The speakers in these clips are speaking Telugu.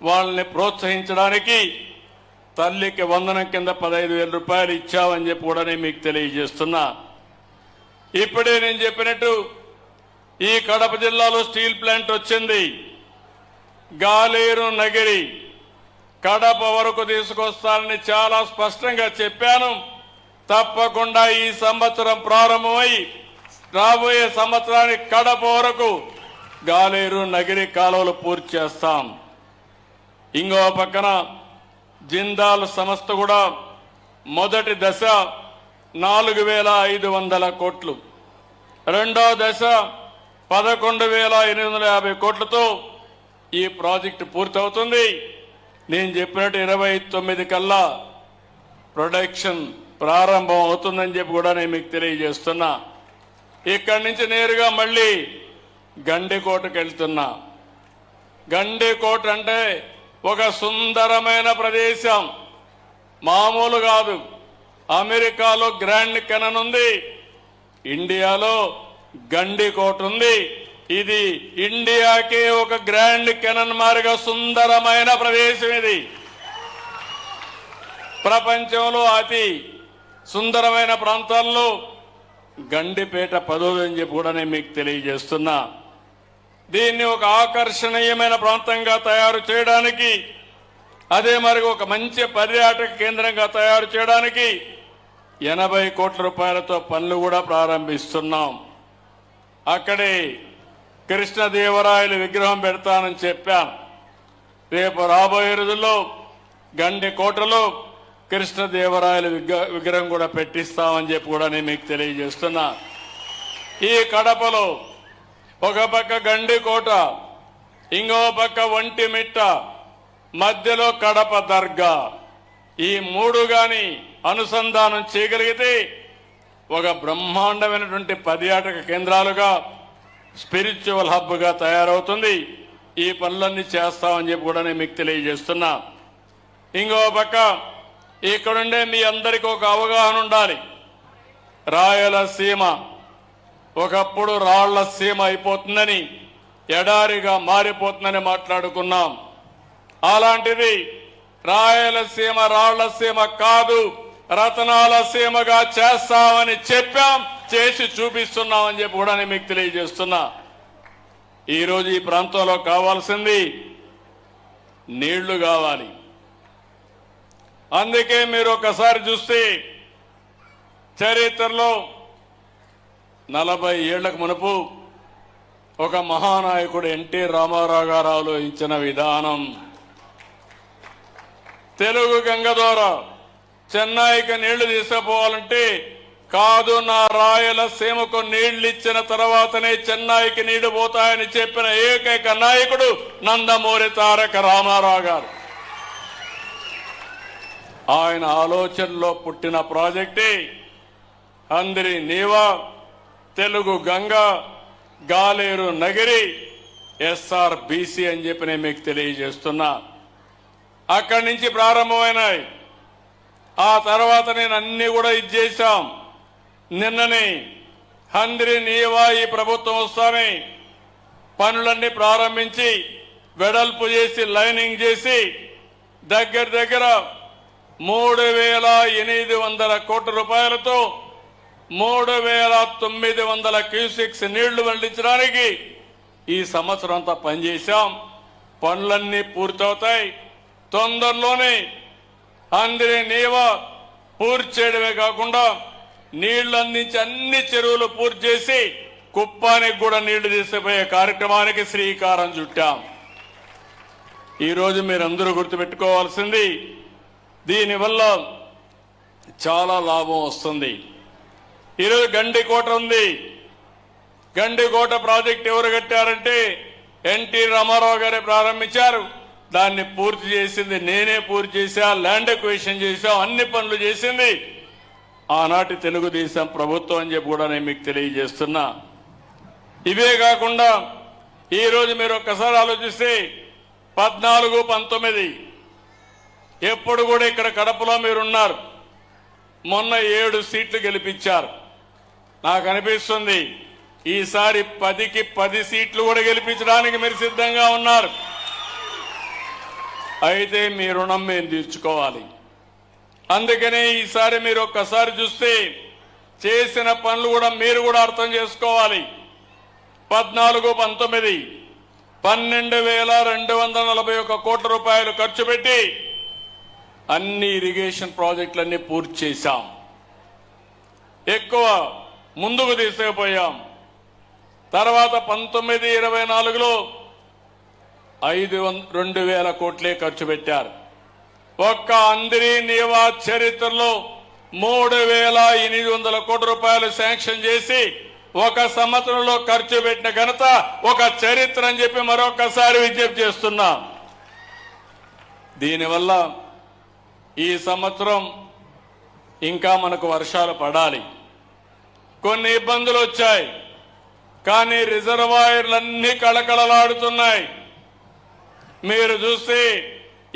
వాళ్ళని ప్రోత్సహించడానికి తల్లికి వందనం కింద 15,000 రూపాయలు ఇచ్చామని చెప్పి కూడా నేను మీకు తెలియజేస్తున్నా. ఇప్పుడే నేను చెప్పినట్టు ఈ కడప జిల్లాలో స్టీల్ ప్లాంట్ వచ్చింది. గాలేరు నగిరి కడప వరకు తీసుకొస్తానని చాలా స్పష్టంగా చెప్పాను. తప్పకుండా ఈ సంవత్సరం ప్రారంభమై రాబోయే సంవత్సరానికి కడప వరకు గాలేరు నగిరి కాలువలు పూర్తి చేస్తాం. ఇంకో పక్కన జిందాల్ సంస్థ కూడా మొదటి దశ 4,500 కోట్లు, రెండో దశ 11,850 కోట్లతో ఈ ప్రాజెక్టు పూర్తవుతుంది. నేను చెప్పినట్టు 29 కల్లా ప్రొడక్షన్ ప్రారంభం అవుతుందని చెప్పి కూడా నేను మీకు తెలియజేస్తున్నా. ఇక్కడి నుంచి నేరుగా మళ్ళీ గండికోటకు వెళ్తున్నా. గండికోట అంటే ఒక సుందరమైన ప్రదేశం, మామూలు కాదు. అమెరికాలో గ్రాండ్ కెనన్ ఉంది, ఇండియాలో గండికోట ఉంది. ఇది ఇండియాకే ఒక గ్రాండ్ కెనన్ మారిగా సుందరమైన ప్రదేశం. ఇది ప్రపంచంలో అతి సుందరమైన ప్రాంతాల్లో గండిపేట 10వ అని చెప్పి కూడా నేను మీకు తెలియజేస్తున్నా. దీన్ని ఒక ఆకర్షణీయమైన ప్రాంతంగా తయారు చేయడానికి, అదే మరి ఒక మంచి పర్యాటక కేంద్రంగా తయారు చేయడానికి 80 కోట్ల రూపాయలతో పనులు కూడా ప్రారంభిస్తున్నాం. అక్కడే కృష్ణదేవరాయలు విగ్రహం పెడతానని చెప్పాను. రేపు రాబోయే రోజుల్లో గండికోటలో కృష్ణదేవరాయలు విగ్రహం కూడా పెట్టిస్తామని చెప్పి కూడా నేను మీకు తెలియజేస్తున్నా. ఈ కడపలో ఒక పక్క గండికోట, ఇంకో పక్క ఒంటిమిట్ట, మధ్యలో కడప దర్గా, ఈ మూడు గాని అనుసంధానం చేయగలిగితే ఒక బ్రహ్మాండమైనటువంటి పర్యాటక కేంద్రాలుగా, స్పిరిచువల్ హబ్గా తయారవుతుంది. ఈ పనులన్నీ చేస్తామని చెప్పి కూడా నేను మీకు తెలియజేస్తున్నా. ఇంకో పక్క ఇక్కడుండే మీ అందరికీ ఒక అవగాహన ఉండాలి. రాయలసీమ ఒకప్పుడు రాళ్ల సీమ అయిపోతుందని, ఎడారిగా మారిపోతుందని మాట్లాడుకున్నాం. అలాంటిది రాయలసీమ రాళ్ల సీమ కాదు, రతనాల సీమగా చేస్తామని చెప్పాం, చేసి చూపిస్తున్నామని చెప్పి కూడా నేను మీకు తెలియజేస్తున్నా. ఈరోజు ఈ ప్రాంతంలో కావాల్సింది నీళ్లు కావాలి. అందుకే మీరు ఒకసారి చూస్తే చరిత్రలో 40 ఏళ్లకు మునుపు ఒక మహానాయకుడు ఎన్టీ రామారావు గారు ఆలోచించిన విధానం, తెలుగు గంగ ద్వారా చెన్నైకి నీళ్లు తీసుకుపోవాలంటే కాదు, నా రాయలసీమకు నీళ్లు ఇచ్చిన తర్వాతనే చెన్నైకి నీళ్లు పోతాయని చెప్పిన ఏకైక నాయకుడు నందమూరి తారక రామారావు గారు. ఆయన ఆలోచనలో పుట్టిన ప్రాజెక్టే అందరి నీవా, తెలుగు గంగ, గాలేరు నగిరి, SRBC అని చెప్పి నేను మీకు తెలియజేస్తున్నా. అక్కడి నుంచి ప్రారంభమైనాయి. ఆ తర్వాత నేను అన్ని కూడా చేశాం. నిన్ననే హంద్రి నీవా ఈ ప్రభుత్వం వస్తానే పనులన్నీ ప్రారంభించి వెడల్పు చేసి లైనింగ్ చేసి దగ్గర 3,800 కోట్ల రూపాయలతో 3,900 క్యూసెక్స్ నీళ్లు మళ్లించడానికి ఈ సంవత్సరం అంతా పనిచేశాం. పనులన్నీ పూర్తవుతాయి. తొందరలోనే అందరి నీవా పూర్తి చేయడమే కాకుండా నీళ్లు అందించి అన్ని చెరువులు పూర్తి చేసి కుప్పానికి కూడా నీళ్లు తీసుకుపోయే కార్యక్రమానికి శ్రీకారం చుట్టాం. ఈరోజు మీరందరూ గుర్తుపెట్టుకోవాల్సింది, దీనివల్ల చాలా లాభం వస్తుంది. ఈరోజు గండికోట ఉంది. గండికోట ప్రాజెక్ట్ ఎవరు కట్టారంటే ఎన్టీ రామారావు గారే ప్రారంభించారు. దాన్ని పూర్తి చేసింది నేనే పూర్తి చేశా, ల్యాండ్ ఎక్విజిషన్ చేశాం, అన్ని పనులు చేసింది ఆనాటి తెలుగుదేశం ప్రభుత్వం అని చెప్పి కూడా నేను మీకు తెలియజేస్తున్నా. ఇవే కాకుండా ఈరోజు మీరు ఒక్కసారి ఆలోచిస్తే 14, 19 ఎప్పుడు కూడా ఇక్కడ కడపలో మీరున్నారు. మొన్న 7 సీట్లు గెలిపించారు. నాకు అనిపిస్తుంది ఈసారి 10కి 10 సీట్లు కూడా గెలిపించడానికి మీరు సిద్ధంగా ఉన్నారు. అయితే మీ రుణం మేము తీర్చుకోవాలి. అందుకనే ఈసారి మీరు ఒక్కసారి చూస్తే చేసిన పనులు కూడా మీరు కూడా అర్థం చేసుకోవాలి. 14-19 12,241 కోట్ల రూపాయలు ఖర్చు పెట్టి అన్ని ఇరిగేషన్ ప్రాజెక్టులన్నీ పూర్తి చేశాం. ఎక్కువ ముందుకు తీసుకుపోయాం. తర్వాత 19-24లో 2,000 కోట్లే ఖర్చు పెట్టారు. ఒక్క అందిరి నీవా చరిత్రలో 3,800 కోట్ల రూపాయలు శాంక్షన్ చేసి ఒక సంవత్సరంలో ఖర్చు పెట్టిన ఘనత ఒక చరిత్ర అని చెప్పి మరొకసారి విజ్ఞప్తి చేస్తున్నా. దీనివల్ల ఈ సంవత్సరం ఇంకా మనకు వర్షాలు పడాలి. కొన్ని ఇబ్బందులు వచ్చాయి, కానీ రిజర్వాయర్లన్నీ కళకళలాడుతున్నాయి. మీరు చూస్తే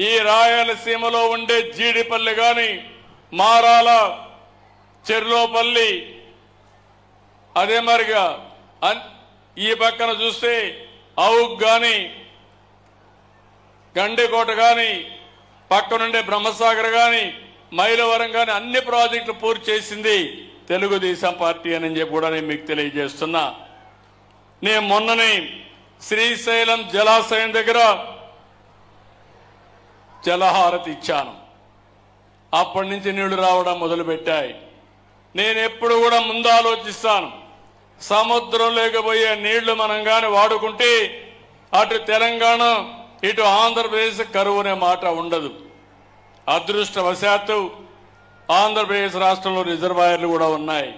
ఈ రాయలసీమలో ఉండే జీడిపల్లి కానీ, మారాల, చెర్లోపల్లి, అదే మరిగా ఈ పక్కన చూస్తే అవుక్ కానీ, గండికోట కానీ, పక్కనుండే బ్రహ్మసాగర్ కానీ, మైలవరం కానీ అన్ని ప్రాజెక్టులు పూర్తి చేసింది తెలుగుదేశం పార్టీ అని చెప్పి కూడా నేను మీకు తెలియజేస్తున్నా. నేను మొన్ననే శ్రీశైలం జలాశయం దగ్గర జలహారతి ఇచ్చాను. అప్పటి నుంచి నీళ్లు రావడం మొదలుపెట్టాయి. నేను ఎప్పుడు కూడా ముందు ఆలోచిస్తాను, సముద్రంలోకి పోయే నీళ్లు మనం కానీ వాడుకుంటే అటు తెలంగాణ ఇటు ఆంధ్రప్రదేశ్ కరువు అనే మాట ఉండదు. అదృష్టవశాత్తు ఆంధ్రప్రదేశ్ రాష్ట్రంలో రిజర్వాయర్లు కూడా ఉన్నాయి.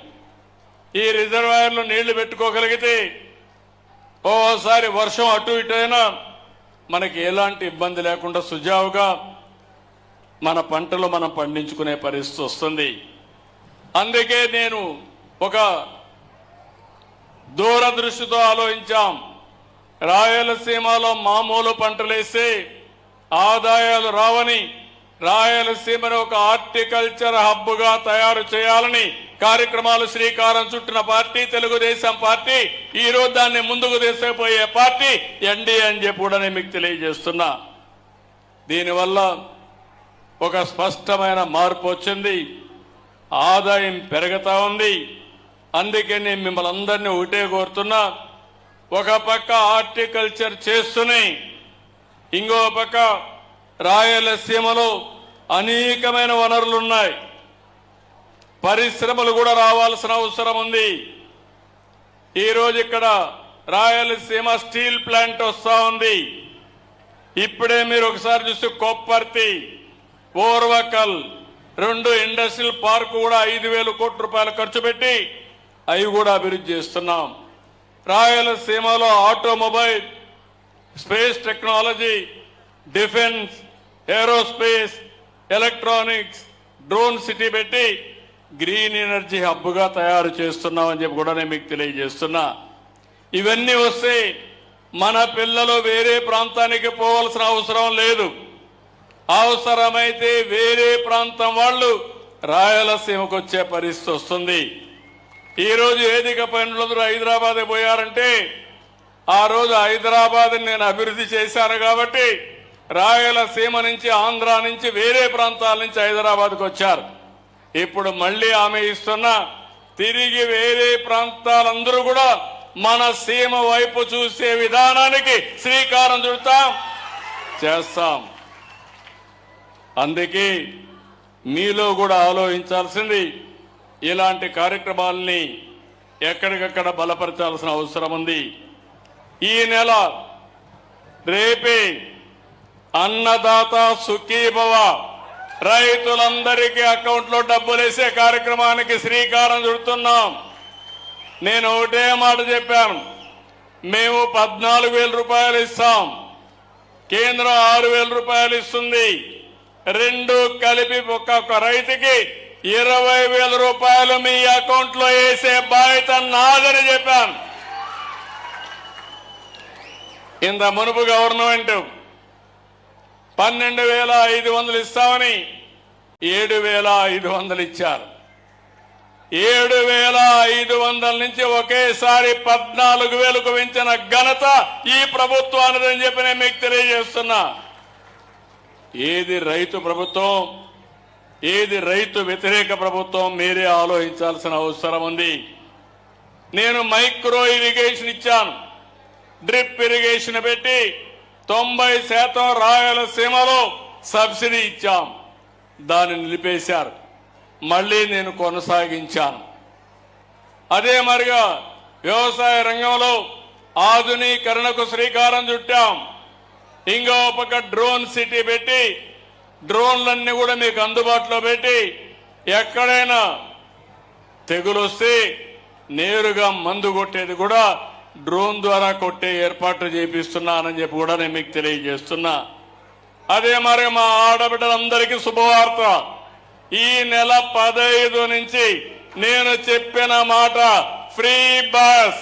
ఈ రిజర్వాయర్లు నీళ్లు పెట్టుకోగలిగితే ఓసారి వర్షం అటు ఇటు అయినా మనకి ఎలాంటి ఇబ్బంది లేకుండా సుజావుగా మన పంటలు మనం పండించుకునే పరిస్థితి వస్తుంది. అందుకే నేను ఒక దూరదృష్టితో ఆలోచించాం. రాయలసీమలో మామూలు పంటలేస్తే ఆదాయాలు రావని రాయలసీమను ఒక హార్టికల్చర్ హబ్గా తయారు చేయాలని కార్యక్రమాలు శ్రీకారం చుట్టిన పార్టీ తెలుగుదేశం పార్టీ. ఈరోజు దాన్ని ముందుకు తీసుకుపోయే పార్టీ ఎన్డీఏ అని చెప్పి కూడా నేను మీకు తెలియజేస్తున్నా. దీనివల్ల ఒక స్పష్టమైన మార్పు వచ్చింది. ఆదాయం పెరుగుతా ఉంది. అందుకే నేను మిమ్మల్ని అందరినీ ఒకటే కోరుతున్నా, ఒక పక్క హార్టికల్చర్ చేస్తూనే ఇంకో పక్క రాయలసీమలో అనేకమైన వనరులున్నాయి. పరిశ్రమలు కూడా రావాల్సిన అవసరం ఉంది. ఈరోజు ఇక్కడ రాయలసీమ స్టీల్ ప్లాంట్ వస్తా ఉంది. ఇప్పుడే మీరు ఒకసారి చూస్తే కొప్పర్తి, ఓర్వకల్ 2 ఇండస్ట్రియల్ పార్క్ కూడా 5,000 కోట్ల రూపాయలు ఖర్చు పెట్టి అవి కూడా అభివృద్ధి చేస్తున్నాం. రాయలసీమలో automobile, space technology, defence, aerospace, electronics, drone city పెట్టి గ్రీన్ ఎనర్జీ హబ్గా తయారు చేస్తున్నామని చెప్పి కూడా నేను మీకు తెలియజేస్తున్నా. ఇవన్నీ వస్తే మన పిల్లలు వేరే ప్రాంతానికి పోవాల్సిన అవసరం లేదు. అవసరమైతే వేరే ప్రాంతం వాళ్ళు రాయలసీమకు వచ్చే పరిస్థితి వస్తుంది. ఈరోజు ఏదిక పనులందరూ హైదరాబాద్ పోయారంటే ఆ రోజు హైదరాబాద్ నేను అభివృద్ధి చేశాను కాబట్టి రాయలసీమ నుంచి, ఆంధ్ర నుంచి, వేరే ప్రాంతాల నుంచి హైదరాబాద్కు వచ్చారు. ఇప్పుడు మళ్ళీ ఆమె ఇస్తున్నా తిరిగి వేరే ప్రాంతాలందరూ కూడా మన సీమ వైపు చూసే విధానానికి శ్రీకారం చుడతాం, చేస్తాం. అందుకే మీలో కూడా ఆలోచించాల్సింది ఇలాంటి కార్యక్రమాలని ఎక్కడికక్కడ బలపరచాల్సిన అవసరం ఉంది. ఈ నెల రేపే అన్నదాత సుఖీభవ, రైతులందరికీ అకౌంట్లో డబ్బులు వేసే కార్యక్రమానికి శ్రీకారం చుడుతున్నాం. నేను ఒకటే మాట చెప్పాను, మేము 14,000 రూపాయలు ఇస్తాం, కేంద్రం 6,000 రూపాయలు ఇస్తుంది. 2 కలిపి ఒక్కొక్క రైతుకి 20,000 రూపాయలు మీ అకౌంట్లో వేసే బాధ్యత నాదని చెప్పాను. ఇంత మునుపు గవర్నమెంట్ 12,500 ఇస్తామని 7,500 ఇచ్చారు. 7,500 నుంచి ఒకేసారి 14,000కు పెంచిన ఘనత ఈ ప్రభుత్వానిదని చెప్పి నేను మీకు తెలియజేస్తున్నా. ఏది రైతు ప్రభుత్వం, ఏది రైతు వ్యతిరేక ప్రభుత్వం మీరే ఆలోచించాల్సిన అవసరం ఉంది. నేను మైక్రో ఇరిగేషన్ ఇచ్చాను, డ్రిప్ ఇరిగేషన్ పెట్టి 90% రాయలసీమలో సబ్సిడీ ఇచ్చాం. దాన్ని నిలిపేశారు. మళ్ళీ నేను కొనసాగించాను. అదే మరిగా వ్యవసాయ రంగంలో ఆధునీకరణకు శ్రీకారం చుట్టాం. ఇంకో పక్క డ్రోన్ సిటీ పెట్టి డ్రోన్లన్నీ కూడా మీకు అందుబాటులో పెట్టి ఎక్కడైనా తెగులు వస్తే నేరుగా మందు కొట్టేది కూడా డ్రోన్ ద్వారా కొట్టే ఏర్పాట్లు చేపిస్తున్నానని చెప్పి కూడా నేను మీకు తెలియజేస్తున్నా. అదే మరి మా ఆడబిడ్డలందరికీ శుభవార్త. ఈ నెల 15 నుంచి నేను చెప్పిన మాట ఫ్రీ బస్.